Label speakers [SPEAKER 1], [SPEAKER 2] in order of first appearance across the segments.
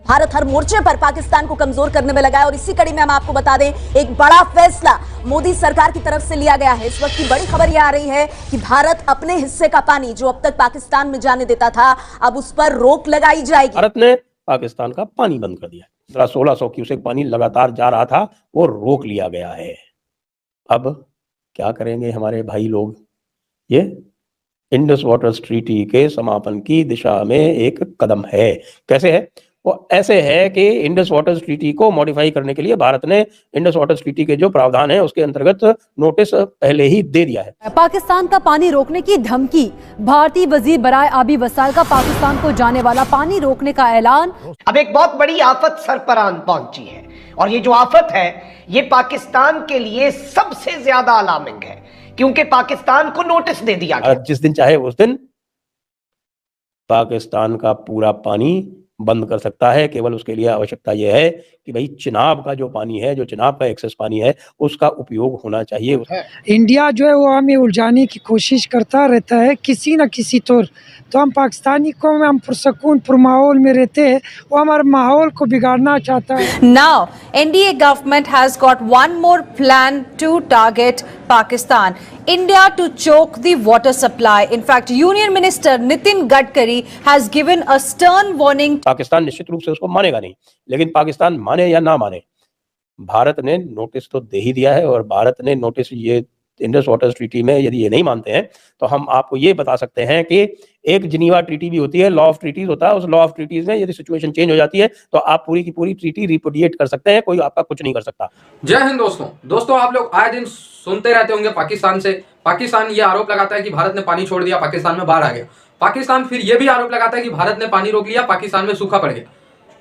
[SPEAKER 1] भारत हर मोर्चे पर पाकिस्तान को कमजोर करने में लगा है और इसी कड़ी में हम आपको बता दें, एक बड़ा फैसला मोदी सरकार की तरफ से लिया गया है। इस वक्त की बड़ी खबर यह आ रही है कि भारत अपने हिस्से का पानी जो अब तक पाकिस्तान में जाने देता था, अब उस पर रोक लगाई जाएगी।
[SPEAKER 2] भारत ने पाकिस्तान का पानी बंद कर दिया। 1600 क्यूसेक पानी लगातार जा रहा था, वो रोक लिया गया है। अब क्या करेंगे हमारे भाई लोग? ये इंडस वाटर ट्रीटी के समापन की दिशा में एक कदम है। कैसे है? वो ऐसे है कि इंडस वाटर ट्रीटी को मॉडिफाई करने के लिए भारत ने इंडस वाटर ट्रीटी के जो प्रावधान है उसके अंतर्गत नोटिस पहले ही दे दिया है।
[SPEAKER 3] पाकिस्तान का पानी रोकने की धमकी, भारतीय वजीर बराए आबी वसाइल का पाकिस्तान को जाने वाला पानी रोकने का ऐलान।
[SPEAKER 4] अब एक बहुत बड़ी आफत सर पर आन पहुंची है और ये जो आफत है ये पाकिस्तान के लिए सबसे ज्यादा अलार्मिंग है, क्योंकि पाकिस्तान को नोटिस दे दिया गया।
[SPEAKER 2] जिस दिन चाहे उस दिन पाकिस्तान का पूरा पानी बंद कर सकता है। केवल उसके लिए आवश्यकता यह है कि भाई चिनाब का जो पानी है, जो चिनाब का एक्सेस पानी है, उसका उपयोग होना चाहिए।
[SPEAKER 5] इंडिया जो है वो हमें उलझाने की कोशिश करता रहता है किसी न किसी तौर। तो हम पाकिस्तानी को हम पुरसकून पुरमाहौल में रहते हैं, वो हमारे माहौल को बिगाड़ना चाहता है।
[SPEAKER 3] Now, NDA government has got one more plan to target Pakistan. India to choke the water supply. In fact, Union Minister Nitin Gadkari has given a stern warning.
[SPEAKER 2] Pakistan निश्चित रूप से उसको मानेगा नहीं, लेकिन पाकिस्तान माने या ना माने, भारत ने नोटिस तो दे ही दिया है। और भारत ने नोटिस ये इंडस वाटर ट्रीटी में यदि ये नहीं मानते हैं तो हम आपको ये बता सकते हैं कि एक जिनीवा ट्रीटी भी होती है, लॉ ऑफ ट्रीटीज होता है। उस लॉ ऑफ ट्रीटीज में यदि सिचुएशन चेंज हो जाती है तो आप पूरी की पूरी ट्रीटी रिपुडिएट कर सकते हैं, कोई आपका कुछ नहीं कर सकता।
[SPEAKER 6] जय हिंद दोस्तों, आप लोग आए दिन सुनते रहते होंगे पाकिस्तान से। पाकिस्तान ये आरोप लगाता है कि भारत ने पानी छोड़ दिया, पाकिस्तान में बाढ़ आ गया। पाकिस्तान फिर ये भी आरोप लगाता है कि भारत ने पानी रोक लिया, पाकिस्तान में सूखा पड़ गया।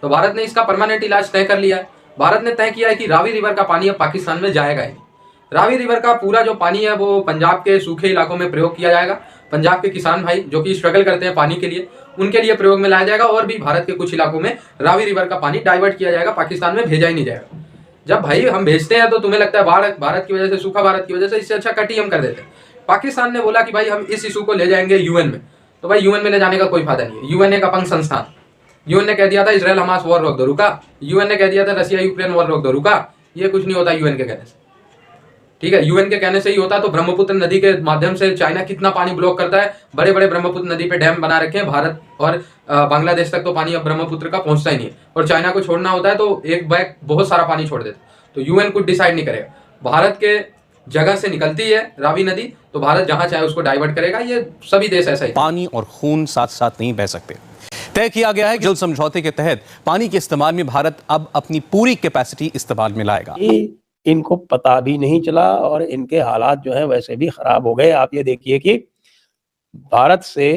[SPEAKER 6] तो भारत ने इसका परमानेंट इलाज तय कर लिया है। भारत ने तय किया है कि रावी रिवर का पानी अब पाकिस्तान में जाएगा ही। रावी रिवर का पूरा जो पानी है वो पंजाब के सूखे इलाकों में प्रयोग किया जाएगा। पंजाब के किसान भाई जो कि स्ट्रगल करते हैं पानी के लिए, उनके लिए प्रयोग में लाया जाएगा। और भी भारत के कुछ इलाकों में रावी रिवर का पानी डाइवर्ट किया जाएगा, पाकिस्तान में भेजा ही नहीं जाएगा। जब भाई हम भेजते हैं तो तुम्हें लगता है बाढ़ भारत की वजह से, सूखा भारत की वजह से, इससे अच्छा कट ही हम कर देते हैं। पाकिस्तान ने बोला कि भाई हम इस इशू को ले जाएंगे यूएन में। तो भाई यूएन में ले जाने का कोई फायदा नहीं है। यूएन एक अपंग संस्थान। यूएन ने कह दिया था इजराइल हमास वॉर रोक दो, रुका। यूएन ने कह दिया था रशिया यूक्रेन वॉर रोक दो, रुका। ये कुछ नहीं होता यूएन के कहने से, ठीक है। यूएन के कहने से ही होता तो ब्रह्मपुत्र नदी के माध्यम से चाइना कितना पानी ब्लॉक करता है। बड़े बड़े ब्रह्मपुत्र नदी पे डैम बना रखे हैं। भारत और बांग्लादेश तक तो पानी अब ब्रह्मपुत्र का पहुंचता ही नहीं है। और चाइना को छोड़ना होता है तो एक बैग बहुत सारा पानी छोड़ देते। तो यूएन कुछ डिसाइड नहीं करेगा। भारत के जगह से निकलती है रावी नदी, तो भारत जहां चाहे उसको डाइवर्ट करेगा। ये सभी देश ऐसा ही।
[SPEAKER 7] पानी और खून साथ साथ नहीं बह सकते। तय किया गया है कि जल समझौते के तहत पानी के इस्तेमाल में भारत अब अपनी पूरी कैपेसिटी इस्तेमाल में लाएगा।
[SPEAKER 2] इनको पता भी नहीं चला और इनके हालात जो है वैसे भी खराब हो गए। आप ये देखिए कि भारत से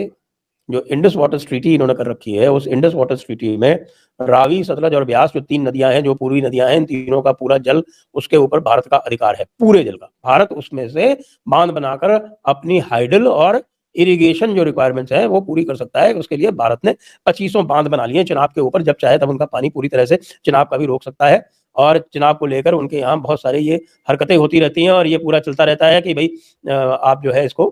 [SPEAKER 2] जो इंडस वाटर ट्रीटी इन्होंने कर रखी है, उस इंडस वाटर ट्रीटी में रावी, सतलज और ब्यास जो 3 नदियां हैं, जो पूर्वी नदियां हैं, इन तीनों का पूरा जल उसके ऊपर भारत का अधिकार है, पूरे जल का। भारत उसमें से बांध बनाकर अपनी हाइडल और इरिगेशन जो रिक्वायरमेंट्स है वो पूरी कर सकता है। उसके लिए भारत ने 2500 बांध बना लिए चिनाब के ऊपर। जब चाहे तब उनका पानी पूरी तरह से चिनाब का भी रोक सकता है। और चिनाब को लेकर उनके यहाँ बहुत सारे ये हरकतें होती रहती हैं और ये पूरा चलता रहता है कि भाई आप जो है इसको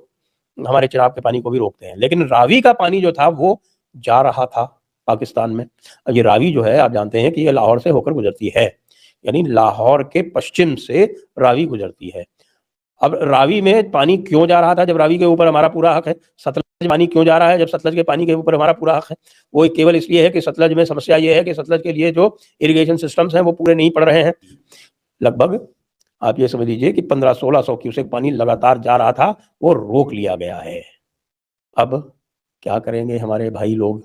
[SPEAKER 2] हमारे चिनाब के पानी को भी रोकते हैं। लेकिन रावी का पानी जो था वो जा रहा था पाकिस्तान में। ये रावी जो है आप जानते हैं कि ये लाहौर से होकर गुजरती है, यानी लाहौर के पश्चिम से रावी गुजरती है। अब रावी में पानी क्यों जा रहा था जब रावी के ऊपर हमारा पूरा हक है? सतलज में पानी क्यों जा रहा है जब सतलज के पानी के ऊपर हमारा पूरा हक है? वो केवल इसलिए है कि सतलज में समस्या ये है कि सतलज के लिए जो इरिगेशन सिस्टम्स हैं वो पूरे नहीं पड़ रहे हैं। लगभग आप ये समझ लीजिए कि 1500-1600 क्यूसेक पानी लगातार जा रहा था, वो रोक लिया गया है। अब क्या करेंगे हमारे भाई लोग?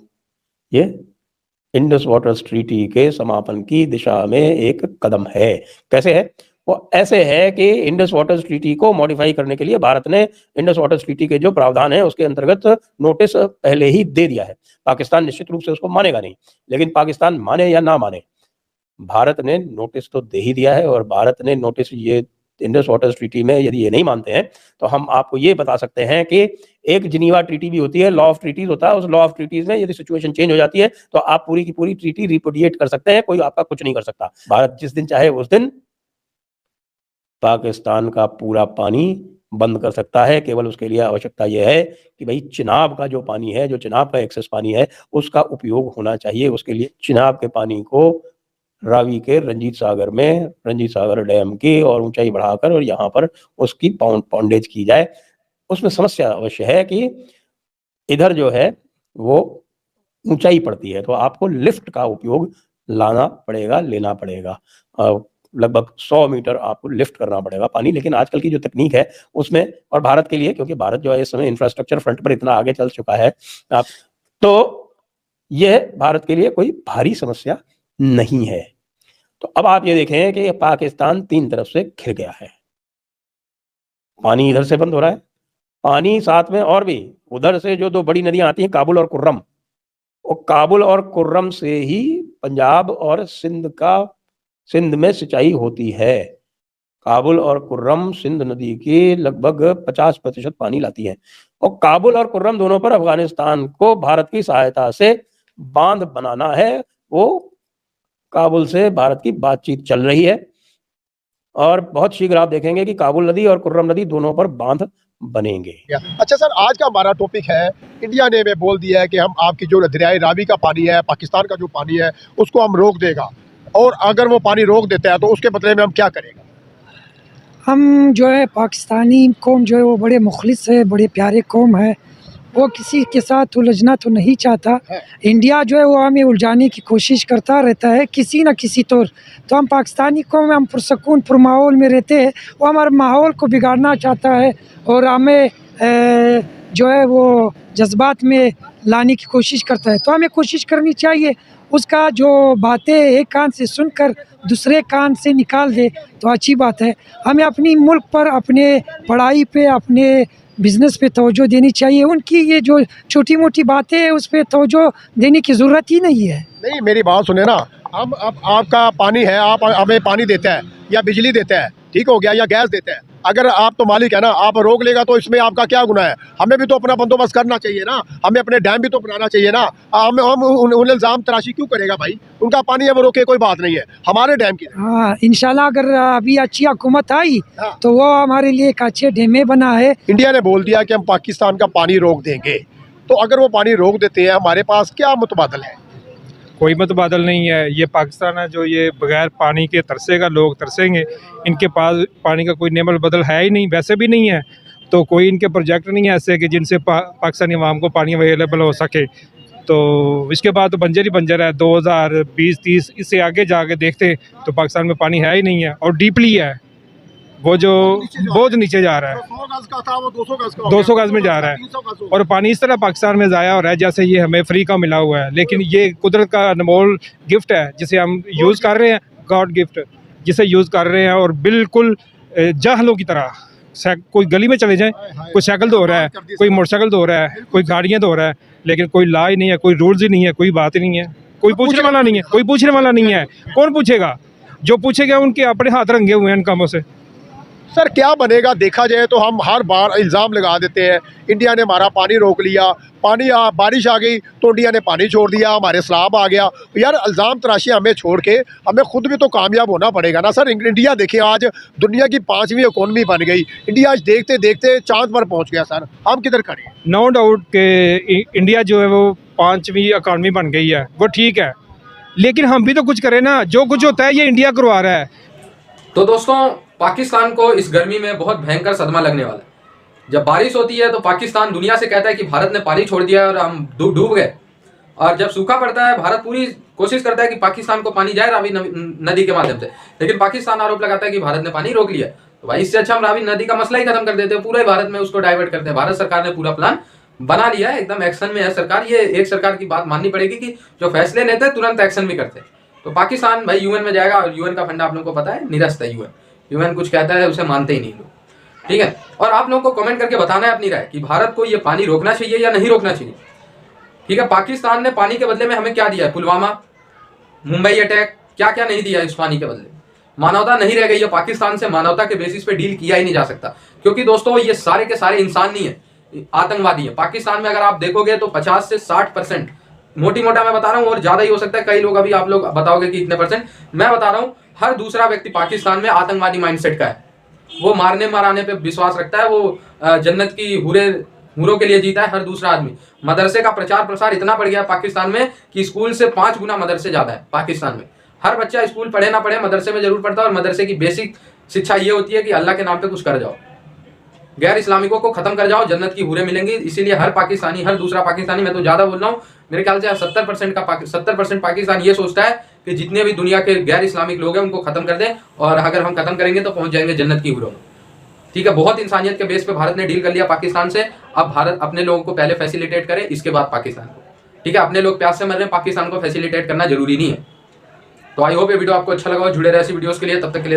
[SPEAKER 2] ये इंडस वाटर ट्रीटी के समापन की दिशा में एक कदम है। कैसे है? वो ऐसे है कि इंडस वाटर ट्रीटी को मॉडिफाई करने के लिए भारत ने इंडस वाटर ट्रीटी के जो प्रावधान है उसके अंतर्गत नोटिस पहले ही दे दिया है। पाकिस्तान निश्चित रूप से उसको मानेगा नहीं, लेकिन पाकिस्तान माने या ना माने, भारत ने नोटिस तो दे ही दिया है। और भारत ने नोटिस ये इंडस वाटर ट्रीटी में यदि ये नहीं मानते हैं तो हम आपको ये बता सकते हैं कि एक जिनीवा ट्रीटी भी होती है, लॉ ऑफ ट्रीटीज होता है। उस लॉ ऑफ ट्रीटीज में यदि सिचुएशन चेंज हो जाती है तो आप पूरी की पूरी ट्रीटी रिपुडिएट कर सकते हैं, कोई आपका कुछ नहीं कर सकता। भारत जिस दिन चाहे उस दिन पाकिस्तान का पूरा पानी बंद कर सकता है। केवल उसके लिए आवश्यकता यह है कि भाई चिनाब का जो पानी है, जो चिनाब का एक्सेस पानी है, उसका उपयोग होना चाहिए। उसके लिए चिनाब के पानी को रावी के रंजीत सागर डैम की और ऊंचाई बढ़ाकर और यहाँ पर उसकी पॉन्डेज की जाए। उसमें समस्या अवश्य है कि इधर जो है वो ऊंचाई पड़ती है, तो आपको लिफ्ट का उपयोग लेना पड़ेगा। लगभग 100 मीटर आपको लिफ्ट करना पड़ेगा पानी। लेकिन आजकल की जो तकनीक है उसमें, और भारत के लिए, क्योंकि भारत जो है इस समय इंफ्रास्ट्रक्चर फ्रंट पर इतना आगे चल चुका है, तो यह भारत के लिए कोई भारी समस्या नहीं है। तो अब आप ये देखें कि पाकिस्तान 3 तरफ से घिर गया है। पानी इधर से बंद हो रहा है, पानी साथ में और भी उधर से जो 2 बड़ी नदियां आती हैं, काबुल और कुर्रम, और काबुल और कुर्रम से ही पंजाब और सिंध में सिंचाई होती है। काबुल और कुर्रम सिंध नदी की लगभग 50% पानी लाती है, और काबुल और कुर्रम दोनों पर अफगानिस्तान को भारत की सहायता से बांध बनाना है। वो काबुल से भारत की बातचीत चल रही है, और बहुत शीघ्र आप देखेंगे कि काबुल नदी और कुर्रम नदी दोनों पर बांध बनेंगे।
[SPEAKER 8] अच्छा सर, आज का हमारा टॉपिक है, इंडिया ने बोल दिया है कि हम आपकी जो दरियाई रावी का पानी है, पाकिस्तान का जो पानी है, उसको हम रोक देगा, और अगर वो पानी रोक देता है तो उसके बदले में हम क्या करेंगे?
[SPEAKER 5] हम जो है पाकिस्तानी कौम जो है वो बड़े मुखलिस है, बड़े प्यारे कौम है, वो किसी के साथ उलझना तो नहीं चाहता। इंडिया जो है वो हमें उलझाने की कोशिश करता रहता है किसी न किसी तौर। तो हम पाकिस्तानी कौम, हम पुरसकून पुरमाहौल में रहते हैं, वो हमारे माहौल को बिगाड़ना चाहता है और हमें जो है वो जज्बात में लाने की कोशिश करता है। तो हमें कोशिश करनी चाहिए उसका जो बातें एक कान से सुनकर दूसरे कान से निकाल दे तो अच्छी बात है। हमें अपनी मुल्क पर, अपने पढ़ाई पे, अपने बिज़नेस पे तवज्जो देनी चाहिए। उनकी ये जो छोटी मोटी बातें हैं उस पर तवज्जो देने की ज़रूरत ही नहीं है।
[SPEAKER 8] नहीं, मेरी बात सुने ना, हम अब आपका पानी है, आप हमें पानी देता है या बिजली देता है, ठीक हो गया, या गैस देता है, अगर आप तो मालिक है ना, आप रोक लेगा तो इसमें आपका क्या गुनाह है? हमें भी तो अपना बंदोबस्त करना चाहिए ना, हमें अपने डैम भी तो बनाना चाहिए ना। हम उन इल्ज़ाम तराशी क्यों करेगा भाई? उनका पानी है वो रोके, कोई बात नहीं है, हमारे डैम की।
[SPEAKER 5] हाँ, इंशाल्लाह अगर अभी अच्छी हुकूमत आई तो वो हमारे लिए एक अच्छे डैम बना है।
[SPEAKER 8] इंडिया ने बोल दिया कि हम पाकिस्तान का पानी रोक देंगे, तो अगर वो पानी रोक देते हैं, हमारे पास क्या मुतबादल है?
[SPEAKER 9] कोई मुतबादल नहीं है। ये पाकिस्तान है जो ये बगैर पानी के तरसेगा, लोग तरसेंगे। इनके पास पानी का कोई नेमल बदल है ही नहीं, वैसे भी नहीं है, तो कोई इनके प्रोजेक्ट नहीं है ऐसे कि जिनसे पाकिस्तानी अवाम को पानी अवेलेबल हो सके। तो इसके बाद तो बंजर ही बंजर है। 2020-30 इससे आगे जाके देखते तो पाकिस्तान में पानी है ही नहीं है, और डीपली है, वो जो बहुत नीचे जा रहा है,
[SPEAKER 8] 100 गज का था वो
[SPEAKER 9] 200 गज में जा रहा है। और पानी इस तरह पाकिस्तान में ज़ाया हो रहा है जैसे ये हमें फ्री का मिला हुआ है। लेकिन ये कुदरत का अनमोल गिफ्ट है जिसे हम यूज़ कर रहे हैं, गॉड गिफ्ट जिसे यूज़ कर रहे हैं, और बिल्कुल जाहलों की तरह। कोई गली में चले जाएं, कोई साइकिल धो रहा है, कोई मोटरसाइकिल धो रहा है, कोई गाड़ियाँ धो रहा है, लेकिन कोई लॉ ही नहीं है, कोई रूल्स ही नहीं है, कोई बात ही नहीं है, कोई पूछने वाला नहीं है, कोई पूछने वाला नहीं है। कौन पूछेगा? जो पूछेगा उनके अपने हाथ रंगे हुए हैं इन कामों से।
[SPEAKER 8] सर क्या बनेगा? देखा जाए तो हम हर बार इल्ज़ाम लगा देते हैं, इंडिया ने हमारा पानी रोक लिया, बारिश आ गई तो इंडिया ने पानी छोड़ दिया, हमारे सैलाब आ गया। यार इल्ज़ाम तराशी हमें छोड़ के हमें खुद भी तो कामयाब होना पड़ेगा ना सर। इंडिया देखिए आज दुनिया की 5वीं इकोनॉमी बन गई, इंडिया आज देखते देखते चांद पर पहुँच गया सर, हम किधर खड़े हैं?
[SPEAKER 9] नो डाउट के इंडिया जो है वो 5वीं इकॉनमी बन गई है, वो ठीक है, लेकिन हम भी तो कुछ करें ना। जो कुछ होता है ये इंडिया करवा रहा है।
[SPEAKER 6] तो दोस्तों, पाकिस्तान को इस गर्मी में बहुत भयंकर सदमा लगने वाला है। जब बारिश होती है तो पाकिस्तान दुनिया से कहता है कि भारत ने पानी छोड़ दिया और हम डूब गए, और जब सूखा पड़ता है भारत पूरी कोशिश करता है कि पाकिस्तान को पानी जाए रावी नदी के माध्यम से, लेकिन पाकिस्तान आरोप लगाता है कि भारत ने पानी रोक लिया। तो भाई इससे अच्छा हम रावी नदी का मसला ही खत्म कर देते हैं, पूरे भारत में उसको डाइवर्ट करते हैं। भारत सरकार ने पूरा प्लान बना लिया है, एकदम एक्शन में है सरकार। ये एक सरकार की बात माननी पड़ेगी कि जो फैसले लेते हैं तुरंत एक्शन भी करते हैं। तो पाकिस्तान भाई यूएन में जाएगा, और यूएन का फंडा आप लोगों को पता है, निरस्त है यूएन कुछ कहता है उसे मानते ही नहीं लोग, ठीक है। और आप लोगों को कमेंट करके बताना है अपनी राय कि भारत को ये पानी रोकना चाहिए या नहीं रोकना चाहिए, ठीक है। पाकिस्तान ने पानी के बदले में हमें क्या दिया है? पुलवामा, मुंबई अटैक, क्या क्या नहीं दिया इस पानी के बदले? मानवता नहीं रह गई है। पाकिस्तान से मानवता के बेसिस पे डील किया ही नहीं जा सकता, क्योंकि दोस्तों ये सारे के सारे इंसान नहीं है, आतंकवादी है। पाकिस्तान में अगर आप देखोगे तो 50 से 60%, मोटी मोटा मैं बता रहा हूँ, और ज्यादा ही हो सकता है। कई लोग अभी आप लोग बताओगे कि इतने %, मैं बता रहा हूँ हर दूसरा व्यक्ति पाकिस्तान में आतंकवादी माइंडसेट का है। वो मारने मराने पे विश्वास रखता है, वो जन्नत की हूरों के लिए जीता है हर दूसरा आदमी। मदरसे का प्रचार प्रसार इतना बढ़ गया पाकिस्तान में कि स्कूल से 5 गुना मदरसे ज्यादा है पाकिस्तान में। हर बच्चा स्कूल पढ़े ना पढ़े मदरसे में जरूर पढ़ता है, और मदरसे की बेसिक शिक्षा ये होती है कि अल्लाह के नाम पे कुछ कर जाओ, गैर इस्लामिकों को खत्म कर जाओ, जन्नत की हूरें मिलेंगी। इसीलिए हर पाकिस्तानी, हर दूसरा पाकिस्तानी, मैं तो ज्यादा बोल रहा हूँ, मेरे ख्याल से 70% पाकिस्तान ये सोचता है कि जितने भी दुनिया के गैर इस्लामिक लोग हैं उनको खत्म कर दें, और अगर हम खत्म करेंगे तो पहुंच जाएंगे जन्नत की हूरों में। ठीक है, बहुत इंसानियत के बेस पे भारत ने डील कर लिया पाकिस्तान से। अब भारत अपने लोगों को पहले फैसिलिटेट करे, इसके बाद पाकिस्तान को। ठीक है, अपने लोग प्यास से मर रहे हैं, पाकिस्तान को फैसिलिटेट करना जरूरी नहीं है। तो आई होप ये वीडियो आपको अच्छा लगा हो। जुड़े रहे ऐसी वीडियोस के लिए, तब तक के लिए